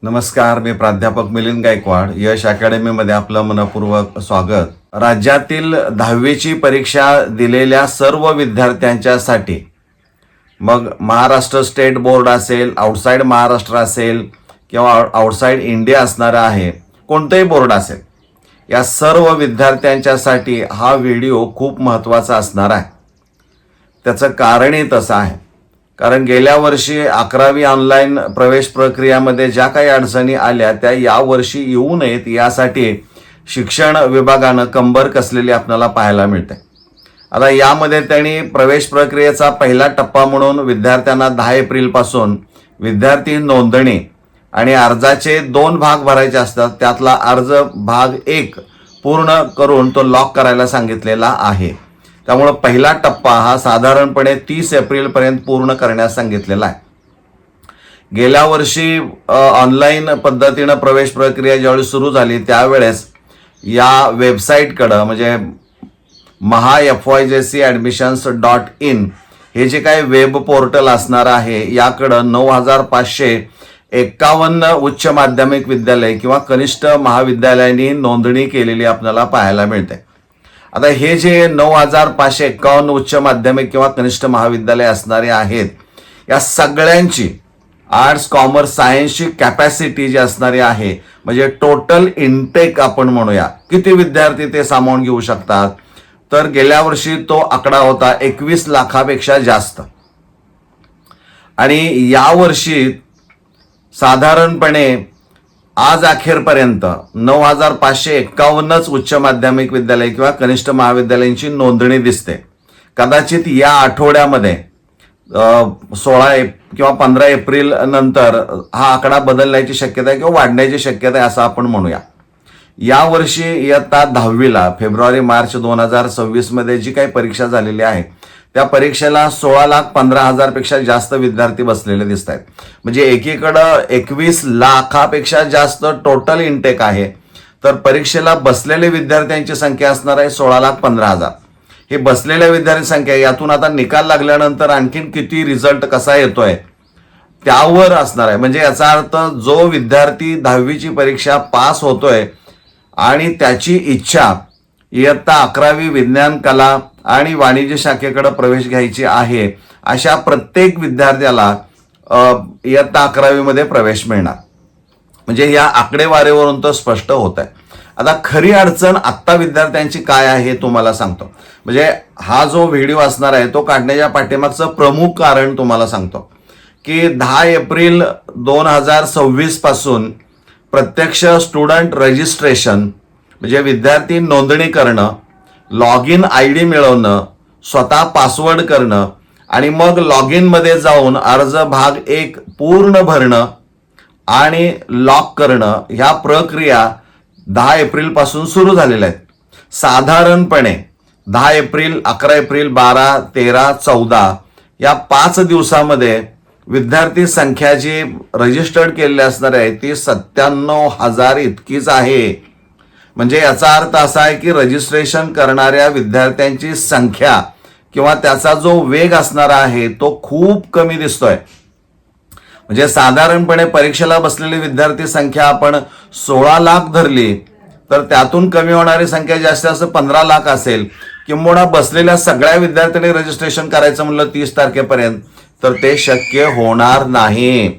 नमस्कार, मी प्राध्यापक मिलिंद गायकवाड. यश अकॅडमीमध्ये आपलं मनपूर्वक स्वागत. राज्यातील 10वीची परीक्षा दिलेल्या सर्व विद्यार्थ्यांच्यासाठी, मग महाराष्ट्र स्टेट बोर्ड असेल, आउटसाइड महाराष्ट्र असेल किंवा आउटसाइड इंडिया असणारा आहे, कोणतंही बोर्ड असेल, या सर्व विद्यार्थ्यांच्यासाठी हा व्हिडिओ खूप महत्त्वाचा असणार आहे. त्याचं कारणही तसं आहे, कारण गेल्या वर्षी 11वी ऑनलाईन प्रवेश प्रक्रियामध्ये ज्या काही अडचणी आल्या त्या यावर्षी येऊ नयेत यासाठी शिक्षण विभागानं कंबर कसलेली आपल्याला पाहायला मिळते. आता यामध्ये त्यांनी प्रवेश प्रक्रियेचा पहिला टप्पा म्हणून विद्यार्थ्यांना 10 एप्रिलपासून विद्यार्थी नोंदणी आणि अर्जाचे 2 भाग भरायचे असतात. त्यातला अर्ज भाग 1 पूर्ण करून तो लॉक करायला सांगितलेला आहे. त्यामुळे पहिला टप्पा हा साधारणपणे 30 एप्रिलपर्यंत पूर्ण करण्यास सांगितलेला आहे. गेल्या वर्षी ऑनलाईन पद्धतीनं प्रवेश प्रक्रिया ज्यावेळी सुरू झाली त्यावेळेस या वेबसाईटकडं म्हणजे MahaFYJCAdmissions.in हे जे काही वेब पोर्टल असणार आहे याकडं 9551 उच्च माध्यमिक विद्यालय किंवा कनिष्ठ महाविद्यालयांनी नोंदणी केलेली आपल्याला पाहायला मिळते. आता हे जे 9551 उच्च माध्यमिक किंवा कनिष्ठ महाविद्यालय असणारे आहेत, या सगळ्यांची आर्ट्स, कॉमर्स, सायन्सची कॅपॅसिटी जी असणारी आहे, म्हणजे टोटल इनटेक आपण म्हणूया, किती विद्यार्थी ते सामावून घेऊ शकतात, तर गेल्या वर्षी तो आकडा होता 21 लाखापेक्षा जास्त. आणि यावर्षी साधारणपणे आज अखेरपर्यंत 9551च उच्च माध्यमिक विद्यालय किंवा कनिष्ठ महाविद्यालयांची नोंदणी दिसते. कदाचित या आठवड्यामध्ये 16 किंवा 15 एप्रिल नंतर हा आकडा बदलण्याची शक्यता आहे किंवा वाढण्याची शक्यता आहे असं आपण म्हणूया. यावर्षी इयत्ता 10वीला फेब्रुवारी-मार्च 2026 मध्ये जी काही परीक्षा झालेली आहे त्या परीक्षेला 16,15,000 पेक्षा जास्त विद्यार्थी बसलेले दिसत आहेत. म्हणजे एकीकडं 21 लाखापेक्षा जास्त टोटल इनटेक आहे, तर परीक्षेला बसलेले विद्यार्थ्यांची संख्या असणार आहे 16,15,000. हे बसलेल्या विद्यार्थी संख्या, यातून आता निकाल लागल्यानंतर आणखीन किती रिझल्ट कसा येतोय त्यावर असणार आहे. म्हणजे याचा अर्थ जो विद्यार्थी 10वीची परीक्षा पास होतोय आणि त्याची इच्छा इयत्ता 11वी विज्ञान, कला आणि वाणिज्य शाखेकडे प्रवेश घ्यायची आहे, अशा प्रत्येक विद्यार्थ्याला इयत्ता 11वी मध्ये प्रवेश मिळणार. म्हणजे या आकडेवारीवरून तो स्पष्ट होत आहे. आता खरी अडचण आत्ता विद्यार्थ्यांची काय आहे हे तुम्हाला सांगतो. म्हणजे हा जो व्हिडिओ असणार आहे तो काढण्याच्या पाठीमागचं प्रमुख कारण तुम्हाला सांगतो की 10 एप्रिल 2026 पासून प्रत्यक्ष स्टुडंट रजिस्ट्रेशन म्हणजे विद्यार्थी नोंदणी करणं, लॉग इन ID मिळवणं, स्वतः पासवर्ड करणं आणि मग लॉग इन मध्ये जाऊन अर्ज भाग 1 पूर्ण भरणं आणि लॉक करणं, ह्या प्रक्रिया 10 एप्रिल पासून सुरू झालेल्या आहेत. साधारणपणे 10 एप्रिल, 11 एप्रिल, 12, 13, 14 या 5 दिवसामध्ये विद्यार्थी संख्या जी रजिस्टर्ड केलेली असणार आहे ती 97,000 इतकीच आहे. म्हणजे याचा अर्थ असा आहे की रजिस्ट्रेशन करणाऱ्या विद्यार्थ्यांची संख्या किंवा त्याचा जो वेग असणार आहे तो खूप कमी दिसतोय. म्हणजे साधारणपणे परीक्षेला बसलेली विद्यार्थी संख्या आपण 16 लाख धरली तर त्यातून कमी होणारी संख्या जास्तीत जास्त 15 लाख असेल. किंबहुना बसलेल्या सगळ्या विद्यार्थ्यांनी रजिस्ट्रेशन करायचं म्हणलं 30 तारखेपर्यंत तर ते शक्य होणार नाही.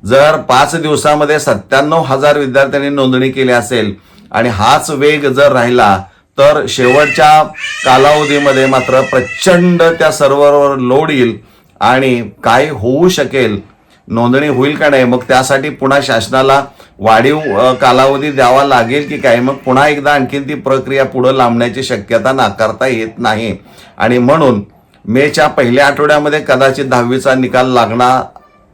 जर 5 दिवसामध्ये 97,000 विद्यार्थ्यांनी नोंदणी केली असेल आणि हाच वेग जर राहिला तर शेवटच्या कालावधीमध्ये मात्र प्रचंड त्या सर्व्हरवर लोड येईल आणि काय होऊ शकेल, नोंदणी होईल का नाही, मग त्यासाठी पुन्हा शासनाला वाढीव कालावधी द्यावा लागेल की काय, मग पुन्हा एकदा आणखीन ती प्रक्रिया पुढे लांबण्याची शक्यता नाकारता येत नाही. आणि म्हणून मेच्या पहिल्या आठवड्यामध्ये कदाचित 10वीचा निकाल लागणार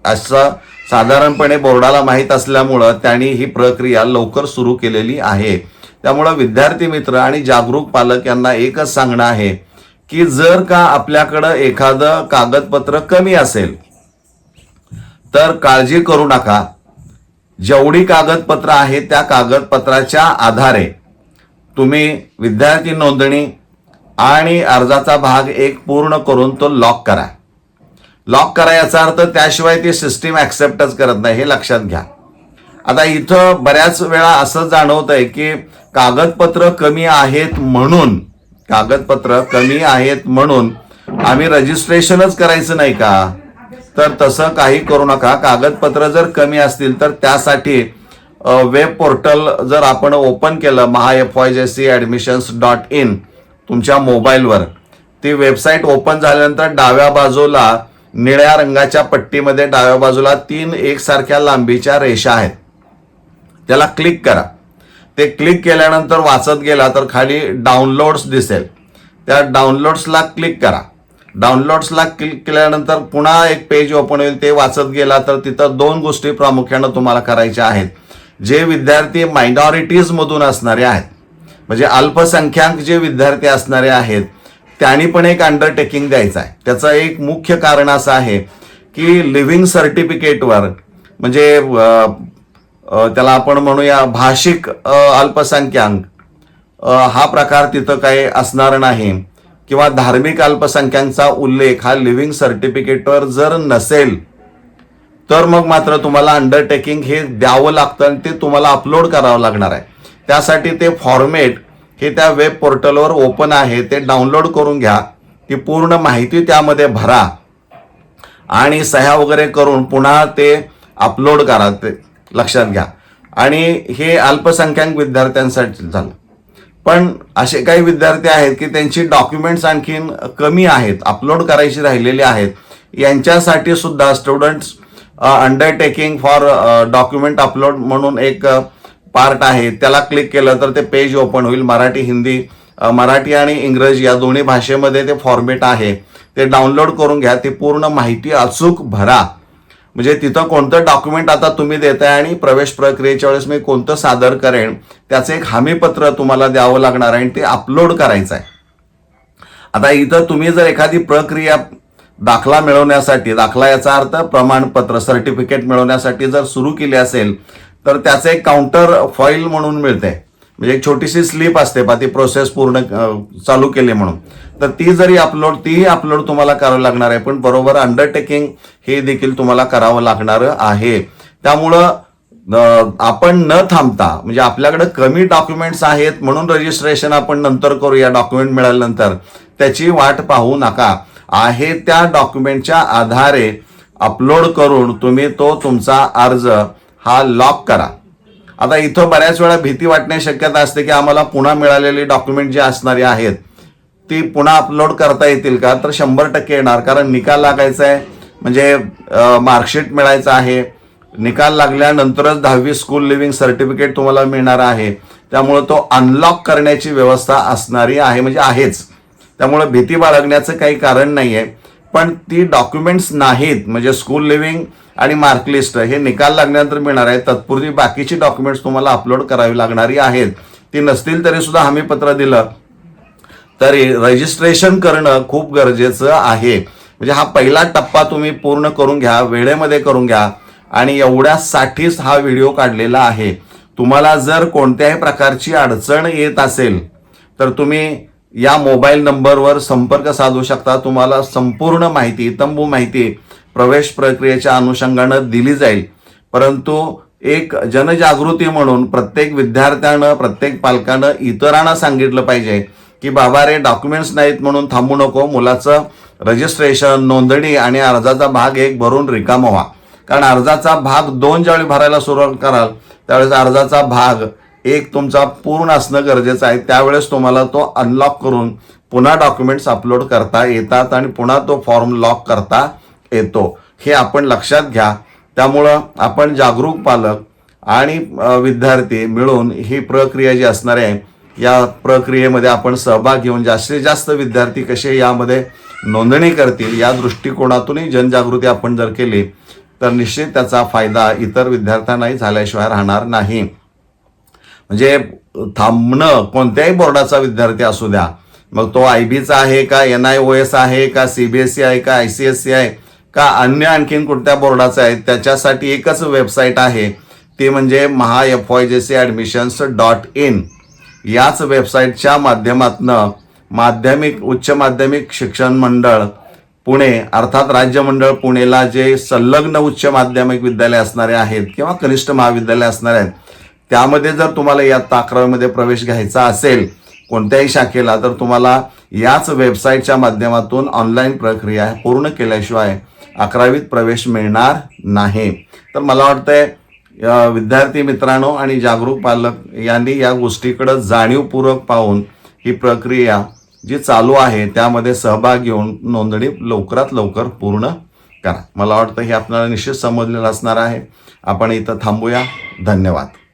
असं साधारणपणे बोर्डाला माहीत असल्यामुळं त्यांनी ही प्रक्रिया लवकर सुरू केलेली आहे. त्यामुळं विद्यार्थी मित्र आणि जागरूक पालक यांना एकच सांगणं आहे की जर का आपल्याकडं एखादं कागदपत्र कमी असेल तर काळजी करू नका. जेवढी कागदपत्र आहेत त्या कागदपत्राच्या आधारे तुम्ही विद्यार्थी नोंदणी आणि अर्जाचा भाग 1 पूर्ण करून तो लॉक करा. लॉक करा याचा अर्थ त्याशिवाय ती सिस्टीम ऍक्सेप्टच करत नाही, हे लक्षात घ्या. आता इथं बऱ्याच वेळा असं जाणवतंय की कागदपत्र कमी आहेत म्हणून आम्ही रजिस्ट्रेशनच करायचं नाही का? तर तसं काही करू नका. कागदपत्र जर कमी असतील तर त्यासाठी वेब पोर्टल जर आपण ओपन केलं MahaFYJCAdmissions.in तुमच्या मोबाईलवर, ती वेबसाईट ओपन झाल्यानंतर डाव्या बाजूला निळ्या रंगाच्या पट्टीमध्ये डाव्या बाजूला 3 एकसारख्या लांबीच्या रेषा आहेत, त्याला क्लिक करा. ते क्लिक केल्यानंतर वाचत गेला तर खाली डाउनलोड्स दिसेल, त्या डाउनलोड्सला क्लिक करा. डाउनलोड्सला क्लिक केल्यानंतर पुन्हा एक पेज ओपन होईल, ते वाचत गेला तर तिथं 2 गोष्टी प्रामुख्यानं तुम्हाला करायच्या आहेत. जे विद्यार्थी मायनॉरिटीज मधून असणारे आहेत, म्हणजे अल्पसंख्याक जे विद्यार्थी असणारे आहेत, त्यांनी पण एक अंडरटेकिंग द्यायचं आहे. त्याचं एक मुख्य कारण असं आहे की लिव्हिंग सर्टिफिकेटवर, म्हणजे त्याला आपण म्हणूया भाषिक अल्पसंख्याक हा प्रकार तिथं काही असणार नाही, किंवा धार्मिक अल्पसंख्याकांचा उल्लेख हा लिव्हिंग सर्टिफिकेटवर जर नसेल तर मग मात्र तुम्हाला अंडरटेकिंग हे द्यावं लागतं आणि ते तुम्हाला अपलोड करावं लागणार आहे. त्यासाठी ते फॉर्मेट हे त्या वेब पोर्टलवर ओपन आहे, ते डाउनलोड करून घ्या. ती पूर्ण माहिती त्यामध्ये भरा आणि सह्या वगैरे करून पुन्हा ते अपलोड करा, ते लक्षात घ्या. आणि हे अल्पसंख्याक विद्यार्थ्यांसाठी झालं. पण असे काही विद्यार्थी आहेत की त्यांची डॉक्युमेंट्स आणखीन कमी आहेत, अपलोड करायची राहिलेली आहेत. यांच्यासाठी सुद्धा students undertaking for document upload म्हणून एक पार्ट आहे, त्याला क्लिक केलं तर ते पेज ओपन होईल. मराठी आणि इंग्रजी या दोन्ही भाषेमध्ये ते फॉर्मेट आहे, ते डाउनलोड करून घ्या. ती पूर्ण माहिती अचूक भरा. म्हणजे तिथं कोणतं डॉक्युमेंट आता तुम्ही देताय आणि प्रवेश प्रक्रियेच्या वेळेस मी कोणतं सादर करेन त्याचं एक हमीपत्र तुम्हाला द्यावं लागणार आहे आणि ते अपलोड करायचं आहे. आता इथं तुम्ही जर एखादी प्रक्रिया दाखला मिळवण्यासाठी, दाखला याचा अर्थ प्रमाणपत्र सर्टिफिकेट मिळवण्यासाठी जर सुरू केली असेल तर त्याचं एक काउंटर फॉईल म्हणून मिळते, म्हणजे एक छोटीशी स्लिप असते ती प्रोसेस पूर्ण चालू केली म्हणून. तर ती अपलोड तुम्हाला करावं लागणार आहे. पण बरोबर अंडरटेकिंग हे देखील तुम्हाला करावं लागणार आहे. त्यामुळं आपण न थांबता, म्हणजे आपल्याकडे कमी डॉक्युमेंट्स आहेत म्हणून रजिस्ट्रेशन आपण नंतर करूया, डॉक्युमेंट मिळाल्यानंतर, त्याची वाट पाहू नका. आहे त्या डॉक्युमेंटच्या आधारे अपलोड करून तुम्ही तुमचा अर्ज हा लॉक करा. आता इथं बऱ्याच वेळा भीती वाटण्याची शक्यता असते की आम्हाला पुन्हा मिळालेली डॉक्युमेंट जी असणारी आहेत ती पुन्हा अपलोड करता येतील का? तर 100% येणार, कारण निकाल लागायचा आहे, म्हणजे मार्कशीट मिळायचं आहे. निकाल लागल्यानंतरच 10वी स्कूल लिव्हिंग सर्टिफिकेट तुम्हाला मिळणार आहे. त्यामुळे तो अनलॉक करण्याची व्यवस्था असणारी आहे, म्हणजे आहेच. त्यामुळे भीती बाळगण्याचं काही कारण नाही आहे. पण ती डॉक्युमेंट्स नाहीत, म्हणजे स्कूल लिव्हिंग आणि मार्कलिस्ट हे निकाल लागल्यानंतर मिळणार आहे. तत्पूर्वी बाकीची डॉक्युमेंट्स तुम्हाला अपलोड करावी लागणारी आहेत. ती नसतील तरी सुद्धा हमीपत्र दिलं तरी रजिस्ट्रेशन करणं खूप गरजेचं आहे. म्हणजे हा पहिला टप्पा तुम्ही पूर्ण करून घ्या, वेळेमध्ये करून घ्या. आणि एवढ्यासाठीच हा व्हिडिओ काढलेला आहे. तुम्हाला जर कोणत्याही प्रकारची अडचण येत असेल तर तुम्ही या मोबाईल नंबरवर संपर्क साधू शकता. तुम्हाला संपूर्ण माहिती, तंबू माहिती प्रवेश प्रक्रियेच्या अनुषंगानं दिली जाईल. परंतु एक जनजागृती म्हणून प्रत्येक विद्यार्थ्यानं, प्रत्येक पालकानं इतरांना सांगितलं पाहिजे की बाबा रे, डॉक्युमेंट्स नाहीत म्हणून थांबू नको. मुलाचं रजिस्ट्रेशन, नोंदणी आणि अर्जाचा भाग 1 भरून रिकामा व्हा. कारण अर्जाचा भाग 2 ज्यावेळी भरायला सुरुवात कराल त्यावेळेस अर्जाचा भाग 1 तुमचा पूर्ण असणं गरजेचं आहे. त्यावेळेस तुम्हाला तो अनलॉक करून पुन्हा डॉक्युमेंट्स अपलोड करता येतात आणि पुन्हा तो फॉर्म लॉक करता येतो. हे आपण लक्षात घ्या. त्यामुळं आपण जागरूक पालक आणि विद्यार्थी मिळून ही प्रक्रिया जी असणार आहे या प्रक्रियेमध्ये आपण सहभाग घेऊन जास्तीत जास्त विद्यार्थी कसे यामध्ये नोंदणी करतील या दृष्टिकोनातूनही जनजागृती आपण जर केली तर निश्चित त्याचा फायदा इतर विद्यार्थ्यांनाही झाल्याशिवाय राहणार नाही. म्हणजे थांबणं कोणत्याही बोर्डाचा विद्यार्थी असू द्या, मग तो IBचा आहे का, NIOS आहे का, CBSE आहे का, ICSE आहे का, अन्य आणखीन कोणत्या बोर्डाचा आहे, त्याच्यासाठी एकच वेबसाईट आहे, ती म्हणजे MahaFYJCAdmissions.in. याच वेबसाईटच्या माध्यमातून उच्च माध्यमिक शिक्षण मंडळ पुणे अर्थात राज्य मंडळ पुणेला जे संलग्न उच्च माध्यमिक विद्यालय असणारे आहेत किंवा कनिष्ठ महाविद्यालय असणारे आहेत, त्यामध्ये जर तुम्हाला इयत्ता 11वीमध्ये प्रवेश घ्यायचा असेल कोणत्याही शाखेला, तर तुम्हाला याच वेबसाईटच्या माध्यमातून ऑनलाईन प्रक्रिया पूर्ण केल्याशिवाय 11वीत प्रवेश मिळणार नाही. तर मला वाटतंय विद्यार्थी मित्रांनो आणि जागरूक पालक यांनी या गोष्टीकडे जाणीवपूर्वक पाहून ही प्रक्रिया जी चालू आहे त्यामध्ये सहभाग घेऊन नोंदणी लवकरात लवकर पूर्ण करा. मला वाटतं हे आपल्याला निश्चित समजलेलं असणार आहे. आपण इथं थांबूया. धन्यवाद.